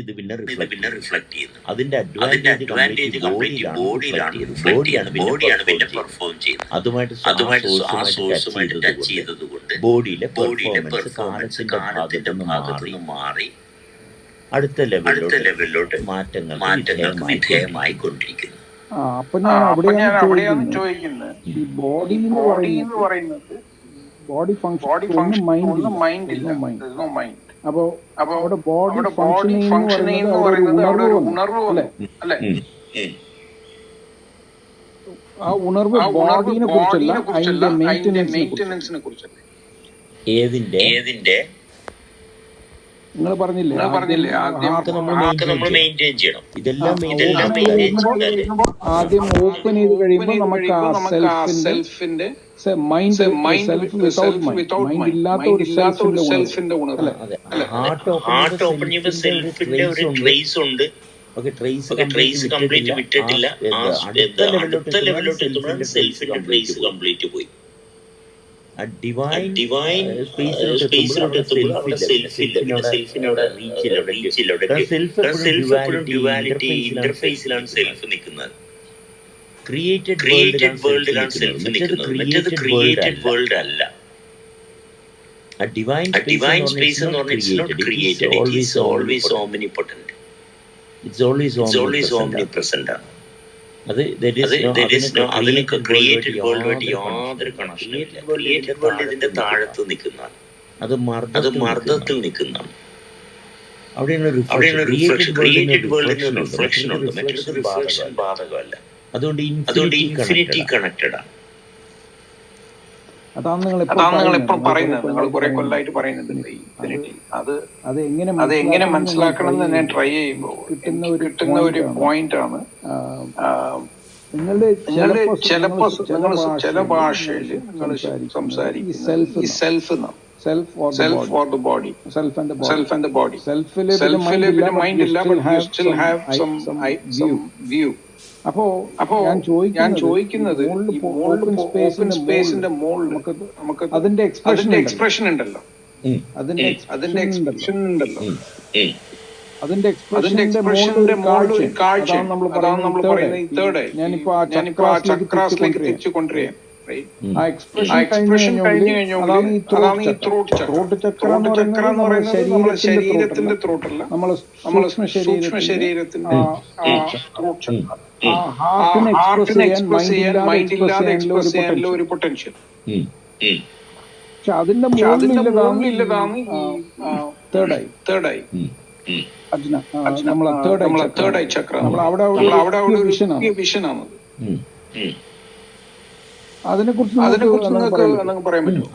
ഇത് പിന്നെ റിഫ്ലക്ട് ചെയ്യുന്നു. അതിന്റെ അഡ്വാൻറ്റേജ് കംപ്ലീറ്റ് ബോഡിയിലാണ് ബോഡിയാണ് പിന്നെ പെർഫോം ചെയ്യുന്നത്. അതുമായിട്ട് ആ സോഴ്സുമായിട്ട് ടച്ച് ചെയ്തതുകൊണ്ട് ബോഡിയിലെ പെർഫോമൻസ് കാലത്തിന്റെ ഭാഗത്തുനിന്ന് മാറി അടുത്ത ലെവലിലോട്ട് മാറ്റങ്ങൾക്ക് വിധേയമായിക്കൊണ്ടിരിക്കുന്നു. അപ്പൊ ഞാൻ അവിടെയാണ് ചോദിക്കുന്നത്, ഈ ബോഡി എന്ന് പറയുന്നത് ബോഡി ഫങ്ഷൻ മൈൻഡ്. അപ്പൊ അവിടെ ബോഡി ഫങ്ഷനിങ് എന്ന് പറയുന്നത് അവിടെ ഒരു ഉണർവ് അല്ലെ? ആ ഉണർവ് ബോഡിനെ കുറിച്ചല്ല, അതിന്റെ മെയിന്റനൻസിനെ കുറിച്ചല്ല. ഏതിന്റെ നിങ്ങൾ പറഞ്ഞില്ലേ നമ്മൾ മെയിൻറ്റെയിൻ ചെയ്യണം. ആദ്യം ഓപ്പൺ ചെയ്ത് കഴിയുമ്പോൾ നമുക്ക് ആ സെൽഫിന്റെ മൈൻഡ് ഇല്ലാത്ത ഒരു സെൽഫിന്റെ ഉണർവ്. ഹാർട്ട് ഓപ്പൺ ചെയ്യുമ്പോൾ സെൽഫിന്റെ ഒരു ട്രേസ് ഉണ്ട്. ട്രേസ് കംപ്ലീറ്റ് വിട്ടിട്ടില്ല. അടുത്ത ലെവലിലോട്ട് എത്തുമ്പോഴാണ് സെൽഫിന്റെ ട്രേസ് കംപ്ലീറ്റ് പോയി. ഡിവൈൻ സ്പേസിലോട്ട് എത്തുമ്പോൾ അവിടെ സെൽഫിനോട് റീച്ചില്ല. സെൽഫ് എപ്പോഴും ഡ്യുവാലിറ്റി ഇന്റർഫേസിലാണ് സെൽഫ് നിൽക്കുന്നത്. ക്രിയേറ്റഡ് വേൾഡിലാണ് സെൽഫ് നിൽക്കുന്നത്. മറ്റേത് ക്രിയേറ്റഡ് വേൾഡ് അല്ല. ഡിവൈൻ സ്പേസ് എന്ന് പറഞ്ഞാൽ it's not created, it is always omnipotent. It's always omnipresent ആണ്. അതിനൊക്കെ ക്രിയേറ്റഡ് വേൾഡുമായിട്ട് യാതൊരു കണക്ഷനും ഇല്ല. ക്രിയേറ്റഡ് വേൾഡ് ഇതിന്റെ താഴത്ത് നിൽക്കുന്നതാണ്. അത് മർദ്ദത്തിൽ നിൽക്കുന്നതാണ്. അവിടെയാണ് ക്രിയേറ്റഡ് വേൾഡിന് റിഫ്ലക്ഷൻ ഉണ്ട്. മറ്റൊരു റിഫ്ലക്ഷൻ ബാധകമല്ല. അതുകൊണ്ട് ഇൻഫിനിറ്റി കണക്റ്റഡ് ആണ്. അതാണ് നിങ്ങൾ എപ്പോഴും പറയുന്നത്. നിങ്ങൾ കുറെ കൊല്ലമായിട്ട് പറയുന്നുണ്ട് ഇൻഫിനിറ്റി. അത് എങ്ങനെ മനസ്സിലാക്കണം എന്ന് ഞാൻ ട്രൈ ചെയ്യുമ്പോൾ കിട്ടുന്ന ഒരു പോയിന്റ് ആണ്. നിങ്ങളുടെ ചില ഭാഷയിൽ സംസാരിക്കും self for the body, self and the body. സെൽഫില് മൈൻഡ് ഇല്ല, but you still have some view. അപ്പോ ഞാൻ ചോദിക്കുന്നത് ഓപ്പൺ സ്പേസിന്റെ മുകളിൽ നമുക്ക് അതിന്റെ എക്സ്പ്രഷൻ ഉണ്ടല്ലോ. അതിന്റെ എക്സ്പ്രഷന്റെ മുകളിൽ ഒരു കാഴ്ച. അതാണ് നമ്മൾ പറയുന്നത് തേർഡ്. ഞാനിപ്പോ ആ ചക്രാസിലേക്ക് തിരിച്ചു കൊണ്ടുവരാം. ആ എക്സ്പ്രഷൻ കഴിഞ്ഞു കഴിഞ്ഞാൽ അതാണ് ഈ ത്രോട്ട് ചക്ര എന്ന് പറയുന്നത്. നമ്മളെ ശരീരത്തിന്റെ ത്രോട്ടല്ല, നമ്മളെ സൂക്ഷ്മ ശരീരത്തിന്റെ ത്രോട്ട് ചക്ര. ഹാർട്ടിനെ എക്സ്പ്രസ് ചെയ്യാൻ മൈൻഡ് ഇല്ലാതെ എക്സ്പ്രസ് ചെയ്യാനുള്ള ഒരു പൊട്ടൻഷ്യൽ. പക്ഷെ അതിന്റെ മുകളിലുള്ളതാണ് തേർഡായി അർജുന, നമ്മളെ തേർഡായി ചക്ര. അവിടെ ഒരു വിഷനാണ്. അതിനെ കുറിച്ച് നിങ്ങൾക്ക് പറയാൻ പറ്റുമോ?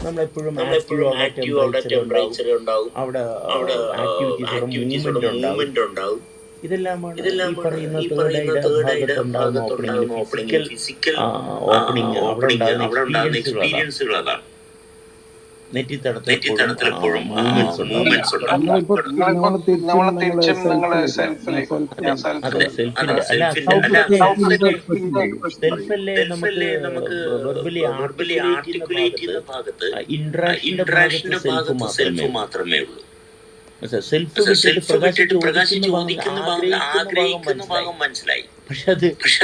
നമ്മളെപ്പോഴും ആക്റ്റീവ്, അവിടെ ടെമ്പറേച്ചർ ഉണ്ടാവും, അവിടെ മൂവ്മെന്റ് ഉണ്ടാവും. ഇതെല്ലാമാണ് ഈ പറയുന്ന തേർഡ് ഭാഗത്തുണ്ടാകുന്ന ഓപ്പണിംഗ്, ഫിസിക്കൽ ഓപ്പണിംഗ്, അവിടെ ഉണ്ടാകുന്ന എക്സ്പീരിയൻസുകൾ. അതാണ് നെറ്റിത്തടത്തിൽ എപ്പോഴും മൂവ്മെന്റ്സ് ഉണ്ടാവും. നമുക്ക് വെർബലി ആർട്ടിക്കുലേറ്റ് ചെയ്യുന്ന ഭാഗത്ത് ഇന്ററാക്ഷന്റെ ഭാഗത്ത് സെൽഫ് മാത്രമേ ഉള്ളൂ. സെൽഫ് വിട്ടിട്ട് പ്രകാശ് ചോദിക്കുന്ന ഭാഗം, ആഗ്രഹിക്കുന്ന ഭാഗം മനസ്സിലായി. പക്ഷെ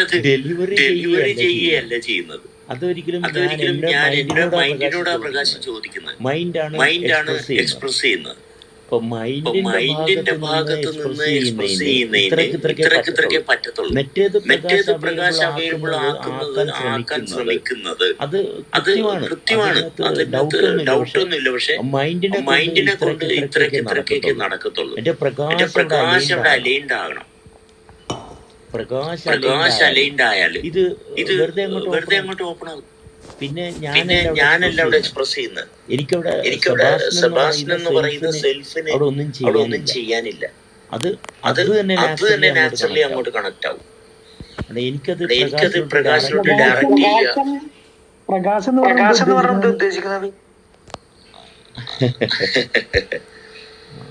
അത് ഡെലിവറി ചെയ്യുകയല്ല ചെയ്യുന്നത്. അതൊരിക്കലും ഞാൻ എന്റെ മൈൻഡിനോടാ പ്രകാശം ചോദിക്കുന്നത്. മൈൻഡാണ് എക്സ്പ്രസ് ചെയ്യുന്നത്. അപ്പൊ മൈൻഡിന്റെ ഭാഗത്ത് നിന്ന് എക്സ്പ്രസ് ചെയ്യുന്നതിന് ഇത്രയ്ക്ക് പറ്റത്തുള്ളൂ. മറ്റേത് പ്രകാശം അവൈലബിൾ ആക്കാൻ ശ്രമിക്കുന്നത് അത് കൃത്യമാണ്. അതിനകത്ത് ഡൗട്ടൊന്നുമില്ല. പക്ഷെ മൈൻഡിനെ കൊണ്ട് ഇത്രയ്ക്ക് നടക്കത്തുള്ളൂ. എന്റെ പ്രകാശം അവിടെ അലൈൻഡ് ആകണം. പ്രകാശ് അലൈൻഡ് ആയാൽ ഇത് വെറുതെ അങ്ങോട്ട് ഓപ്പൺ ആകും. പിന്നെ ഞാനല്ല അവിടെ എക്സ്പ്രസ് ചെയ്യുന്നത്. എനിക്കവിടെ സെബാസ്റ്റ്യൻ എന്ന് പറയുന്ന സെൽഫിന് അവിടെ ഒന്നും ചെയ്യാനില്ല. അത് തന്നെ നാച്ചുറലി അങ്ങോട്ട് കണക്ട് ആവും. എനിക്കത് പ്രകാശിലോട്ട് ഡയറക്റ്റ് ഇല്ല. പ്രകാശം എന്ന് പറഞ്ഞത് ഉദ്ദേശിക്കുന്നത്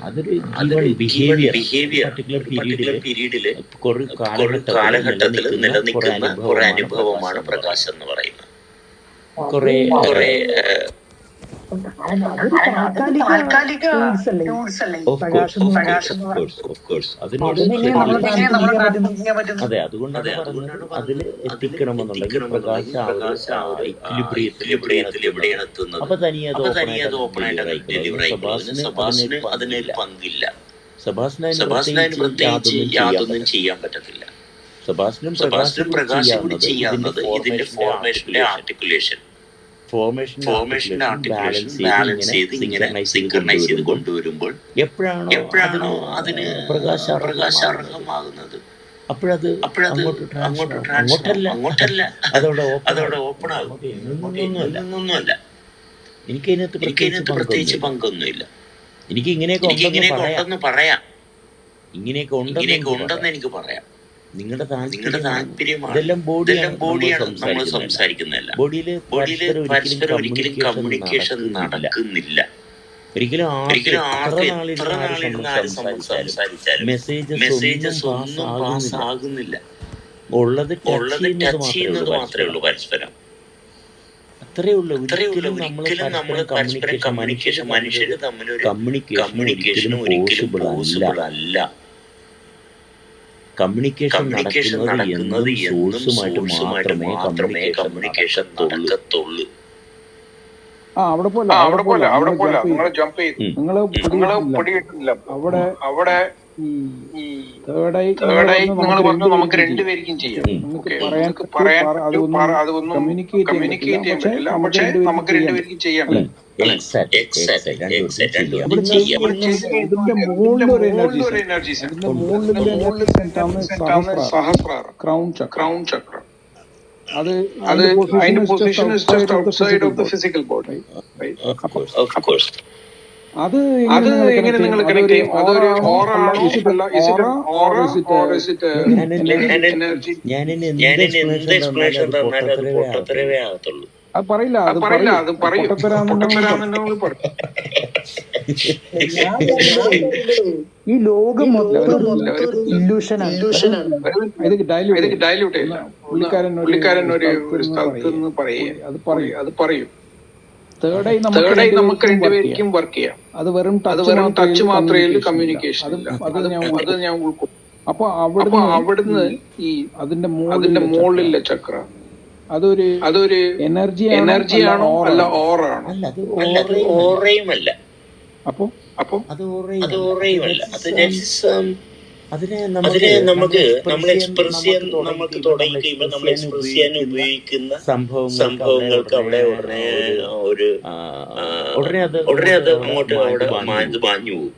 അതൊരു ബിഹേവിയർ പർട്ടിക്കുലർ പീരീഡില് കാലഘട്ടത്തിൽ നിലനിൽക്കുന്ന കുറെ അനുഭവമാണ് പ്രകാശം എന്ന് പറയുന്നത്. കുറെ അതൊരു താൽക്കാലിക ടൂൾസ് അല്ലേ Of course, പ്രകാശം എന്ന് of പറയുന്നത്. course, of course. അതിനോട് അതിനെങ്ങനെ നമ്മൾ ശരിയല്ല. ട്രാൻസ്ഫർ ചെയ്യാൻ പറ്റുന്നത്? അതെ, അതുകൊണ്ടാണ് പറഞ്ഞത് അതിൽ എത്തിക്കണമെന്നുണ്ടെങ്കിൽ പ്രകാശം ആ ഒരു ഇക്വിലിബ്രിയത്തിൽ എവിടെയാണ് എത്തുന്നത്? അപ്പൊ തനിയെ അത് അപ്പൊ ഓപ്പൺ തനിയെ അത് ഓപ്പൺ ആയിട്ട് ഡെലിവർ ആയിക്കോളും. സബാസിന് അതിനൊരു പങ്കില്ല. സബാസിന് അതിന് പ്രത്യേകിച്ച് യാതൊന്നും ചെയ്യാൻ പറ്റത്തില്ല. സെബാസ്റ്റിനും പ്രകാശം കൂടി ചെയ്യാവുന്നത് ഇതിന്റെ ഫോർമേഷന്റെ ആർട്ടിക്കുലേഷൻ, ഫോർമേഷന്റെ ആർട്ടിക്കുലേഷൻ ബാലൻസ് ചെയ്ത് ഇങ്ങനെ സിങ്കർണൈസ് ചെയ്ത് കൊണ്ടുവരുമ്പോൾ എപ്പോഴാണോ അതിന് പ്രകാശാർഹമാകുന്നത് അപ്പോഴത് അങ്ങോട്ട് അങ്ങോട്ടല്ല അതോടെ ഓപ്പൺ ആകും. ഒന്നുമല്ല. എനിക്കതിനകത്ത് പ്രത്യേകിച്ച് പങ്കൊന്നുമില്ല. എനിക്ക് ഇങ്ങനെയൊക്കെ ഉണ്ടെന്ന് പറയാം. ഇങ്ങനെയൊക്കെ ഉണ്ടെന്ന് എനിക്ക് പറയാം. നിങ്ങളുടെ താല്പര്യമാണ്. ഇതെല്ലാം ബോഡിയാണ് നമ്മൾ സംസാരിക്കുന്നതല്ല. ബോഡിയിൽ പരസ്പരം ഒരിക്കലും കമ്മ്യൂണിക്കേഷൻ നടക്കുന്നില്ല. ഒരിക്കലും എത്ര നാളിരുന്ന് ആരും സംസാരിച്ചാലും മെസ്സേജസ് ഒന്നും പാസ് ആകുന്നില്ല. ഉള്ളത് ടച്ച് ചെയ്യുന്നത് മാത്രമേ ഉള്ളൂ പരസ്പരം. അത്രേ ഉള്ളൂ. ഒരിക്കലും നമ്മൾ പരസ്പരം കമ്മ്യൂണിക്കേഷൻ, മനുഷ്യര് തമ്മിലൊരു കമ്മ്യൂണിക്കേഷനും ഒരിക്കലും പോസിബിൾ അല്ല. കമ്മ്യൂണിക്കേഷൻ നടക്കുന്നത് സോഴ്സുമായിട്ട് മാത്രമേ കമ്മ്യൂണിക്കേഷൻ നടക്കത്തുള്ളൂ. അവിടെ പോലെ നിങ്ങൾ ജമ്പ് ചെയ്തു, നിങ്ങള് പിടികിട്ടില്ല. അവിടെ നിങ്ങൾ പറഞ്ഞു നമുക്ക് രണ്ടുപേർക്കും ചെയ്യാം. അതൊന്നും കമ്മ്യൂണിക്കേറ്റ് ചെയ്യാൻ പറ്റില്ല, പക്ഷെ നമുക്ക് രണ്ടുപേർക്കും ചെയ്യാം. ഇതിന്റെ മുകളിലൊരു എനർജി ക്രൗൺ ചക്ര. അത് അതിന്റെ position is just outside of the physical body. അത് എങ്ങനെ നിങ്ങൾ കണക്ട് ചെയ്യും? അതൊരു ഓറ ആണോ? എന്ത് എക്സ്പ്ലനേഷൻ തന്നാലും അത് പൊട്ടത്തരവേ ആകത്തുള്ളൂ. അത് പറയില്ല, അത് പറയും. ഈ ലോകം ഡൈല്യൂട്ട് ചെയ്യില്ല. പുള്ളിക്കാരൻ ഒരു സ്ഥലത്ത് നിന്ന് അത് പറയും. തേർഡ് ആയി നമുക്ക് രണ്ടുപേർക്കും വർക്ക് ചെയ്യാം. അത് വെറും ടച്ച് മാത്രമേ കമ്മ്യൂണിക്കേഷൻ. അത് ഞാൻ ഉൾക്കൊള്ളും. അപ്പൊ അവിടുന്ന് ഈ അതിന്റെ മുകളിലെ ചക്ര അതൊരു എനർജിയാണോ അല്ല ഓറാണോ? ഓറയുമല്ല. അപ്പൊ അത് ഓറയുമല്ല. അതിനെ നമുക്ക് നമ്മൾ എക്സ്പ്രസ് ചെയ്യാൻ നമുക്ക് തുടങ്ങി കഴിയുമ്പോൾ നമ്മൾ എക്സ്പ്രസ് ചെയ്യാൻ ഉപയോഗിക്കുന്ന സംഭവങ്ങൾക്ക് അവിടെ ഉടനെ അത് അങ്ങോട്ട് അവിടെ മാഞ്ഞു പോകും.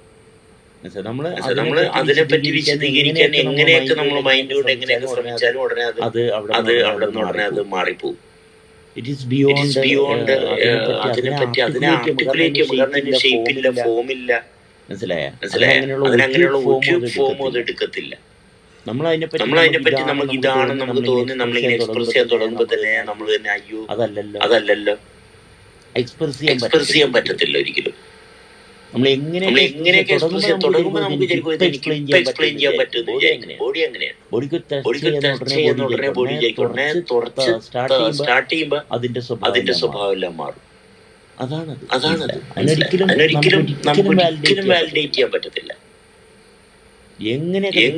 നമ്മള് അതിനെപ്പറ്റി വിശദീകരിക്കാൻ എങ്ങനെയൊക്കെ നമ്മൾ മൈൻഡോട് എങ്ങനെയൊക്കെ ശ്രമിച്ചാലും ഉടനെ അത് മാറിപ്പോകും. ഇറ്റ് ഈസ് ബിയോണ്ട് അതിനെപ്പറ്റി അതിനെ ആർട്ടിക്കുലേറ്റ് ചെയ്യും. കാരണം അതിന് ഷേപ്പില്ല, ഫോമില്ല. മനസ്സിലായ? അതിനങ്ങനെയുള്ള ഒരു ഫോമും അത് എടുക്കത്തില്ല. നമ്മൾ അതിനെപ്പറ്റി നമുക്ക് ഇതാണെന്ന് നമുക്ക് തോന്നി നമ്മളിങ്ങനെ എക്സ്പ്രസ് ചെയ്യാൻ തുടങ്ങുമ്പോൾ തന്നെ നമ്മൾ തന്നെ അയ്യോ അതല്ലല്ലോ എക്സ്പ്രസ് ചെയ്യാൻ പറ്റത്തില്ല ഒരിക്കലും. നമ്മൾ എങ്ങനെയൊക്കെ എക്സ്പ്രസ് ചെയ്യാൻ തുടങ്ങുമ്പോൾ നമുക്ക് എക്സ്പ്ലെയിൻ ചെയ്യാൻ പറ്റുമെന്ന് വിചാരിക്കുന്നത്. ബോഡി അങ്ങനെയാണ്. ബോഡിക്ക് ടച്ച് ചെയ്യുന്ന ഉടനെ ബോഡി ഉടനെ തുറച്ച് സ്റ്റാർട്ട് ചെയ്യുമ്പോൾ അതിന്റെ സ്വഭാവം എല്ലാം മാറും. അതാണത്. അതിനൊരിക്കലും നമുക്ക് വാലിഡേറ്റ് ചെയ്യാൻ പറ്റത്തില്ല. എങ്ങനെയൊക്കെ ഇത്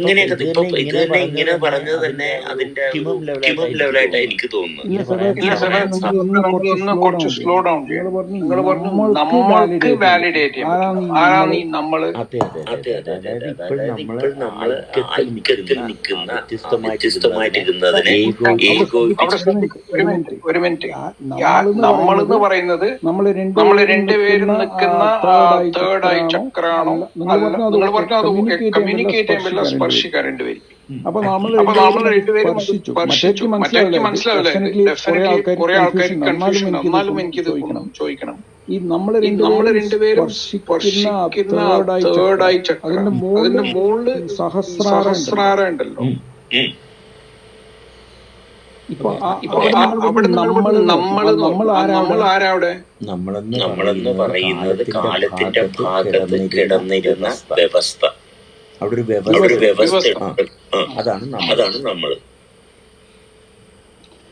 തന്നെ ഇങ്ങനെ പറഞ്ഞത് തന്നെ അതിന്റെ ലെവലായിട്ടാണ് എനിക്ക് തോന്നുന്നത്. കുറച്ച് സ്ലോ ഡൗൺ ചെയ്യണം. നിങ്ങൾ പറഞ്ഞു നമ്മൾക്ക് വാലിഡേറ്റ് ചെയ്യാൻ. ആരാണ് ഈ നമ്മള്? നമ്മള് ഐക്യത്തിൽ നിൽക്കുന്ന വ്യത്യസ്തമായിട്ടിരുന്നതിനെ ഒരു മിനിറ്റ് നമ്മളെന്ന് പറയുന്നത് നമ്മള് രണ്ടുപേരും നിൽക്കുന്ന തേർഡ് ഐ ചക്രാണോ? നിങ്ങൾ പറഞ്ഞു അത് കമ്മ്യൂണിക്കേറ്റ് ചെയ്യുമ്പോൾ സ്പർശിക്കാൻ രണ്ടുപേരും. അപ്പൊ നമ്മൾ രണ്ടുപേരും സ്പർശിച്ചു. മറ്റേക്ക് മനസ്സിലാവില്ല. കുറെ ആൾക്കാർക്ക് കൺഫ്യൂഷൻ. എന്നാലും എനിക്കിത് ചോദിക്കണം. ഈ നമ്മൾ രണ്ടുപേരും സ്പർശിക്കുന്ന തേർഡ് ഐ ചക്ര, അതിന്റെ മുകളില് സഹസ്രാര ഉണ്ടല്ലോ. നമ്മളെന്ന് പറയുന്നത് കാലത്തിന്റെ ഭാഗത്ത് കിടന്നിരുന്ന വ്യവസ്ഥ. അവിടെ ഒരു വ്യവസ്ഥ. അതാണ് നമ്മള്.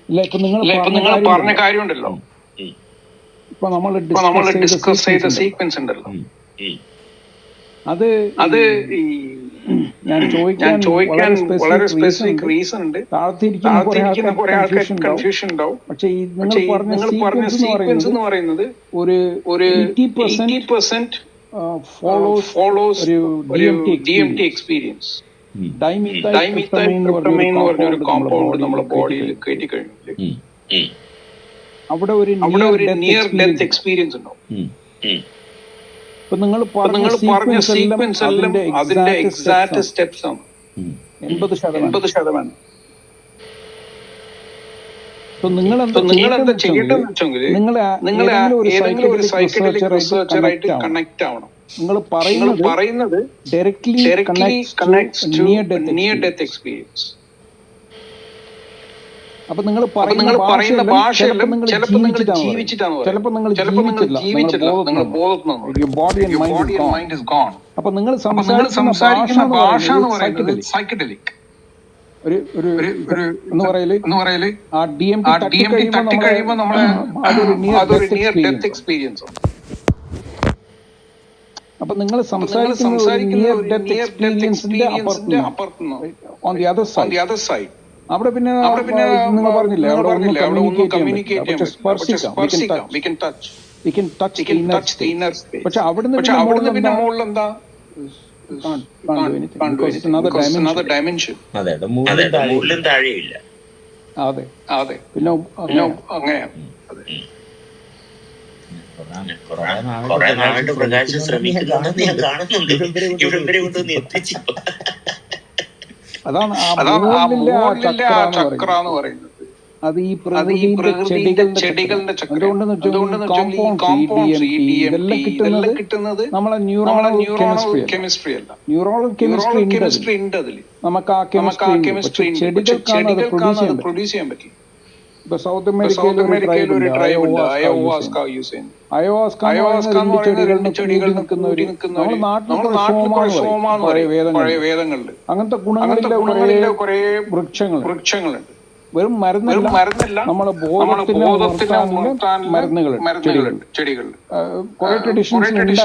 ഇപ്പൊ നിങ്ങൾ പറഞ്ഞ കാര്യമുണ്ടല്ലോ, ഇപ്പൊ നമ്മൾ ഡിസ്കസ് ചെയ്ത സീക്വൻസ് ഉണ്ടല്ലോ, അത് ഈ ഞാൻ ചോദിക്കാൻ വളരെ സ്പെസിഫിക് റീസൺ ഉണ്ട്. താഴ്ത്തിരിക്കുന്ന കുറെ ആൾക്ക് കൺഫ്യൂഷൻ ഉണ്ടാവും. പക്ഷെ ഈ നിങ്ങൾ പറഞ്ഞ സീക്വൻസ് എന്ന് പറയുന്നത് ഒരു 80% ഫോളോസ് ഒരു DMT എക്സ്പീരിയൻസ്. ഡൈമിത്തൈൽ എന്ന് പറഞ്ഞ ഒരു കോമ്പൗണ്ട് നമ്മുടെ ബോഡിയിൽ കയറ്റി കഴിഞ്ഞു അവിടെ ഒരു നിയർ ഡെത്ത് എക്സ്പീരിയൻസ് ഉണ്ടാവും. ഇപ്പൊ നിങ്ങൾ പറഞ്ഞ സീക്വൻസ് എല്ലാം അതിന്റെ എക്സാക്ട് സ്റ്റെപ്സ് ആണ്. 80%. നിങ്ങൾ എന്താ ചെയ്യേണ്ടതെന്ന് വെച്ചെങ്കിൽ നിങ്ങൾ ഏതെങ്കിലും ഒരു സൈക്കഡെലിക് റിസർച്ചറായിട്ട് കണക്ട് ആവണം. നിങ്ങൾ പറയുന്നത് directly connects to near death experience. അപ്പൊ നിങ്ങൾ പറയുന്ന ഭാഷയെല്ലാം ചിലപ്പോൾ നിങ്ങൾ ജീവിച്ചിട്ടാണ്, ചിലപ്പോൾ നിങ്ങൾ ജീവിച്ചില്ല, നിങ്ങൾ ബോധത്തിനാണ്. Body and mind is gone. അപ്പൊ നിങ്ങൾ സംസാരിക്കുന്ന ഭാഷ എന്ന് പറയുന്നത് സൈക്കഡെലിക് എന്ന് പറയല് ആ DMT തട്ടി കഴിയുമ്പോൾ നമ്മളെ അതൊരു നിയർ ഡെത്ത് എക്സ്പീരിയൻസ് ആണ്. അപ്പൊ നിങ്ങൾ സംസാരിക്കുന്ന നിയർ ഡെത്ത് എക്സ്പീരിയൻസിന്റെ അപ്പുറത്തുനിന്ന് ഓൺ ദി അതർ സൈഡ് അവിടെ പിന്നെ നിങ്ങൾ പറഞ്ഞില്ലേ അവിടെ ഒന്നും കമ്മ്യൂണിക്കേറ്റ് ചെയ്യാൻ പറ്റില്ല. We can touch the inner space. പക്ഷെ അവിടുന്ന് പിന്നെ മുകളിൽ എന്താ another dimension. അതെ, മുകളിലും താഴെയില്ല. അതെ പിന്നെ അങ്ങനെയാണ്. കുറെ നാളുകൊണ്ട് പ്രകാശം ശ്രമിക്കുന്നുണ്ടെന്ന് ഞാൻ കാണുന്നുണ്ട്. ഇവിടെ കൊണ്ടൊന്ന് എത്തിച്ചു. അതാണ് ആ മൂന്നിന്റെ ആ ചക്ര എന്ന് പറയുന്നത്. അത് ഈ പ്രകൃതിയുടെ ചെടികളുടെ ചക്ര. അതുകൊണ്ടെന്ന് കോമ്പൗണ്ട്സ് ഇതെല്ലാം കിട്ടുന്നത് നമ്മളെ ന്യൂറോണൽ കെമിസ്ട്രി അല്ല. ന്യൂറോണൽ കെമിസ്ട്രി ഉണ്ട് അതിൽ. നമുക്ക് ആ കെമിസ്ട്രി ചെടികൾക്കാണ് അത് പ്രൊഡ്യൂസ് ചെയ്യാൻ പറ്റില്ല. ഇപ്പൊ സൗത്ത് അമേരിക്കയിൽ ഒരു ട്രൈബ് ഉണ്ട്, അയോവാസ്ക യൂസ് ചെയ്യുന്നത്. അയോവാസ്ക എന്ന് പറയുന്ന ചെടികൾ നിൽക്കുന്ന നാട്ടിൽ പഴയ വേദങ്ങളുണ്ട്. അങ്ങനത്തെ ഗുണങ്ങളിലെ കുറെ വൃക്ഷങ്ങളുണ്ട്. വെറും മരുന്നല്ല, നമ്മളെ ബോധത്തിനെ മരുന്നുകളുണ്ട് ചെടികൾ. കുറെ ട്രഡീഷൻസ്